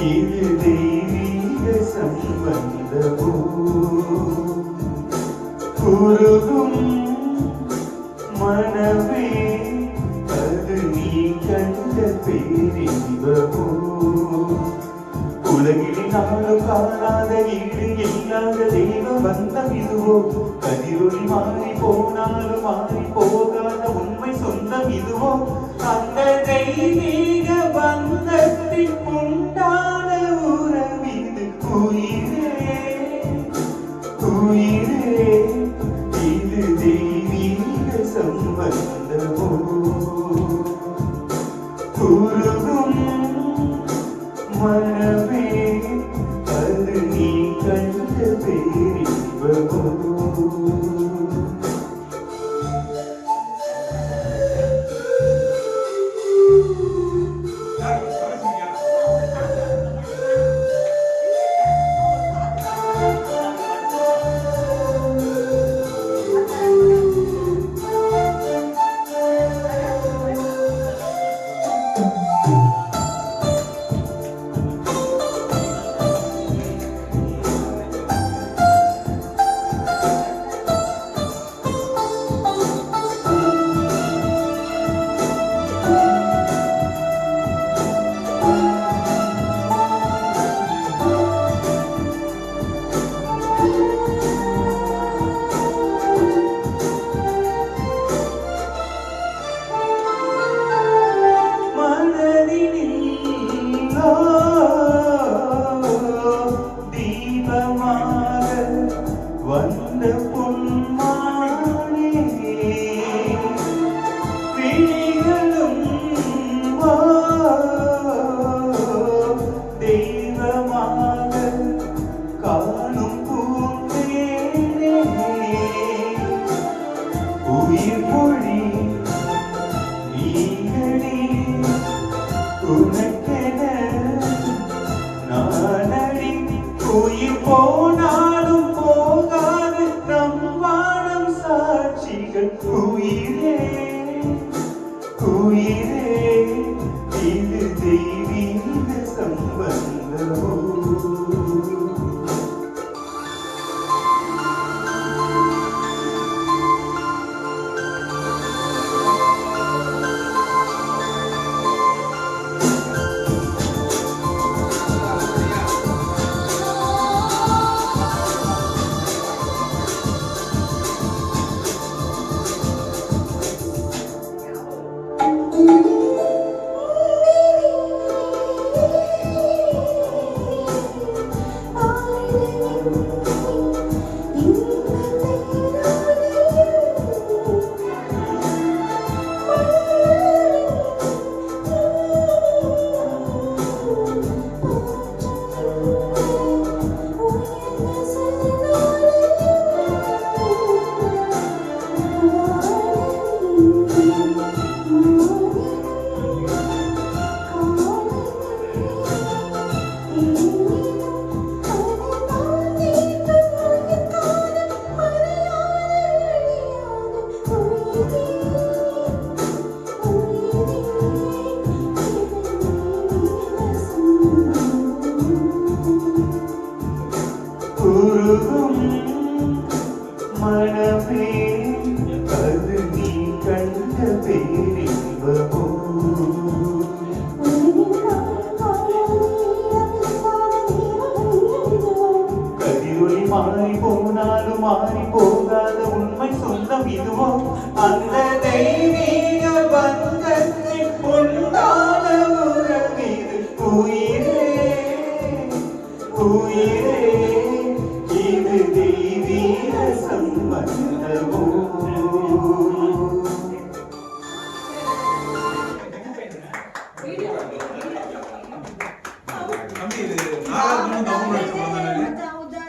இது தெய்வீக சம்பந்தமோ உருகும் மனமே அது நீ கண்ட பேரின்பமோ உலகில் நாளும் காணாத ஈடு இல்லாத தெய்வ பந்தம் இதுவோ கதிரொலி மாறி போனாலும் மாறி போகாத உண்மை சொந்தம் இதுவோ அந்த தெய்வீக பந்தத்தில் உண்டான உறவிது உயிரே உயிரே இது தெய்வீக சம்பந்தமோ உருகும் மனமே அது நீ கண்ட பேரின்பமோ வந்த பொன்மானே விழிகளும் தெய்வமாக காணும் பூந்தேனே உயிர் மொழி நீங்களே உனக்கென நானடி உயிர் போனாலும் போகாது நம் வாழும் சாட்சிகள் உயிரே உயிரே இது தெய்வீக சம்பந்தமோ உருகும் மனமே அது நீ கண்ட பேரின்பமோ கதிரொலி மாறி போனாலும் மாறி போகாத உண்மை சொந்தம் இதுவோ அந்த தெய்வீக பந்தத்தில் உண்டான உறவிது உயிரே உயிரே இது தெய்வீக சம்பந்தமோ இது